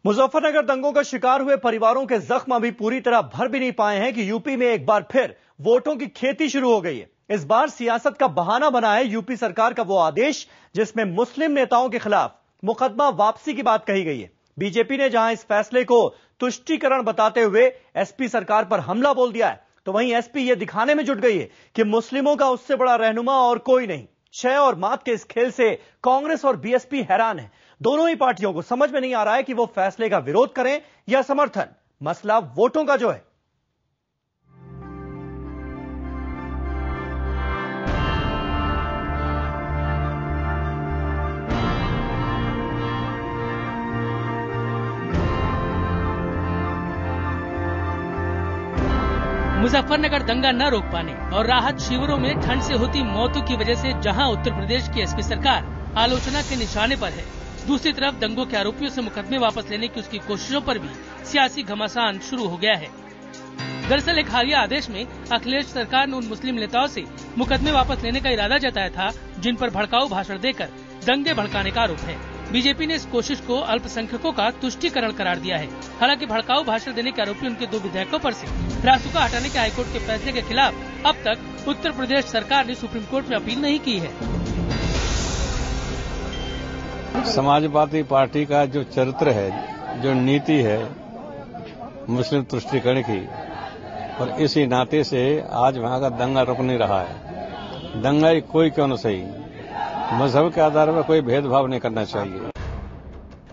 मुजफ्फरनगर दंगों का शिकार हुए परिवारों के जख्म अभी पूरी तरह भर भी नहीं पाए हैं कि यूपी में एक बार फिर वोटों की खेती शुरू हो गई है। इस बार सियासत का बहाना बना है यूपी सरकार का वो आदेश जिसमें मुस्लिम नेताओं के खिलाफ मुकदमा वापसी की बात कही गई है। बीजेपी ने जहां इस फैसले को तुष्टीकरण बताते हुए एसपी सरकार पर हमला बोल दिया है, तो वहीं एसपी यह दिखाने में जुट गई है कि मुस्लिमों का उससे बड़ा रहनुमा और कोई नहीं। शय और मात के इस खेल से कांग्रेस और बीएसपी हैरान है। दोनों ही पार्टियों को समझ में नहीं आ रहा है कि वो फैसले का विरोध करें या समर्थन। मसला वोटों का जो है। मुजफ्फरनगर दंगा न रोक पाने और राहत शिविरों में ठंड से होती मौतों की वजह से जहां उत्तर प्रदेश की एसपी सरकार आलोचना के निशाने पर है, दूसरी तरफ दंगों के आरोपियों से मुकदमे वापस लेने की उसकी कोशिशों पर भी सियासी घमासान शुरू हो गया है। दरअसल एक हालिया आदेश में अखिलेश सरकार ने उन मुस्लिम नेताओं से मुकदमे वापस लेने का इरादा जताया था जिन पर भड़काऊ भाषण देकर दंगे भड़काने का आरोप है। बीजेपी ने इस कोशिश को अल्पसंख्यकों का तुष्टीकरण करार दिया है। हालांकि भड़काऊ भाषण देने के आरोपी उनके 2 विधेयकों पर से रासुका हटाने के हाईकोर्ट के फैसले के खिलाफ अब तक उत्तर प्रदेश सरकार ने सुप्रीम कोर्ट में अपील नहीं की है। समाजवादी पार्टी का जो चरित्र है, जो नीति है मुस्लिम तुष्टीकरण की, और इसी नाते से आज वहां का दंगा रुक नहीं रहा है। दंगा कोई क्यों न सही, मजहब के आधार पर कोई भेदभाव नहीं करना चाहिए।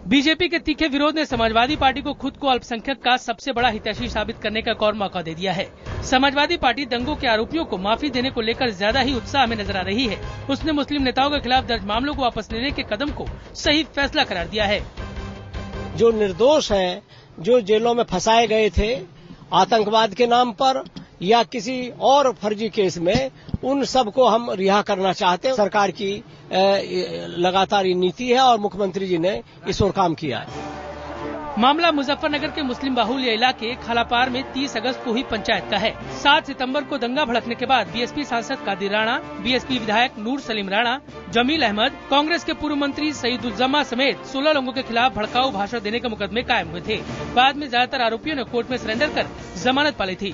बीजेपी के तीखे विरोध ने समाजवादी पार्टी को खुद को अल्पसंख्यक का सबसे बड़ा हितैषी साबित करने का एक और मौका दे दिया है। समाजवादी पार्टी दंगों के आरोपियों को माफी देने को लेकर ज्यादा ही उत्साह में नजर आ रही है। उसने मुस्लिम नेताओं के खिलाफ दर्ज मामलों को वापस लेने के कदम को सही फैसला करार दिया है। जो निर्दोष हैं, जो जेलों में फंसाए गए थे आतंकवाद के नाम पर या किसी और फर्जी केस में, उन सबको हम रिहा करना चाहते हैं। सरकार की लगातार ये नीति है और मुख्यमंत्री जी ने इस ओर काम किया है। मामला मुजफ्फरनगर के मुस्लिम बाहुल्य इलाके खालापार में 30 अगस्त को ही पंचायत का है। 7 सितंबर को दंगा भड़कने के बाद बीएसपी सांसद कादिर राणा, बीएसपी विधायक नूर सलीम राणा, जमील अहमद, कांग्रेस के पूर्व मंत्री सईदुज्जमा समेत 16 लोगों के खिलाफ भड़काऊ भाषण देने के मुकदमे कायम हुए थे। बाद में ज्यादातर आरोपियों ने कोर्ट में सरेंडर कर जमानत पा ली थी।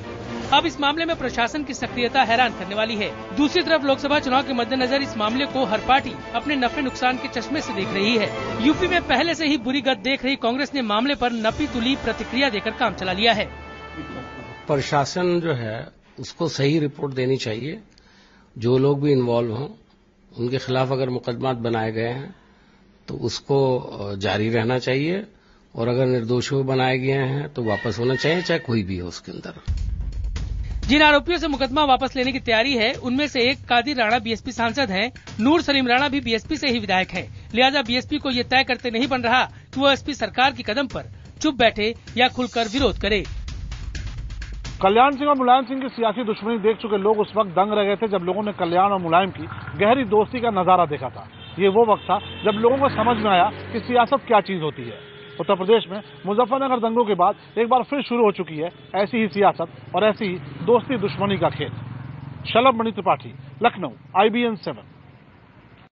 अब इस मामले में प्रशासन की सक्रियता हैरान करने वाली है। दूसरी तरफ लोकसभा चुनाव के मद्देनजर इस मामले को हर पार्टी अपने नफे नुकसान के चश्मे से देख रही है। यूपी में पहले से ही बुरी गत देख रही कांग्रेस ने मामले पर नपी तुली प्रतिक्रिया देकर काम चला लिया है। प्रशासन जो है उसको सही रिपोर्ट देनी चाहिए। जो लोग भी इन्वॉल्व हों उनके खिलाफ अगर मुकदमा बनाए गए हैं तो उसको जारी रहना चाहिए, और अगर निर्दोषों बनाए गए हैं तो वापस होना चाहिए, चाहे कोई भी हो उसके अंदर। जिन आरोपियों से मुकदमा वापस लेने की तैयारी है उनमें से एक कादिर राणा बीएसपी सांसद हैं। नूर सलीम राणा भी बीएसपी से ही विधायक हैं। लिहाजा बीएसपी को ये तय करते नहीं बन रहा कि वो एसपी सरकार के कदम पर चुप बैठे या खुलकर विरोध करे। कल्याण सिंह और मुलायम सिंह की सियासी दुश्मनी देख चुके लोग उस वक्त दंग रह गए थे जब लोगों ने कल्याण और मुलायम की गहरी दोस्ती का नजारा देखा था। ये वो वक्त था जब लोगों को समझ में आया कि सियासत क्या चीज होती है। उत्तर प्रदेश में मुजफ्फरनगर दंगों के बाद एक बार फिर शुरू हो चुकी है ऐसी ही सियासत और ऐसी ही दोस्ती दुश्मनी का खेल। शलभ मणि त्रिपाठी, लखनऊ, IBN 7।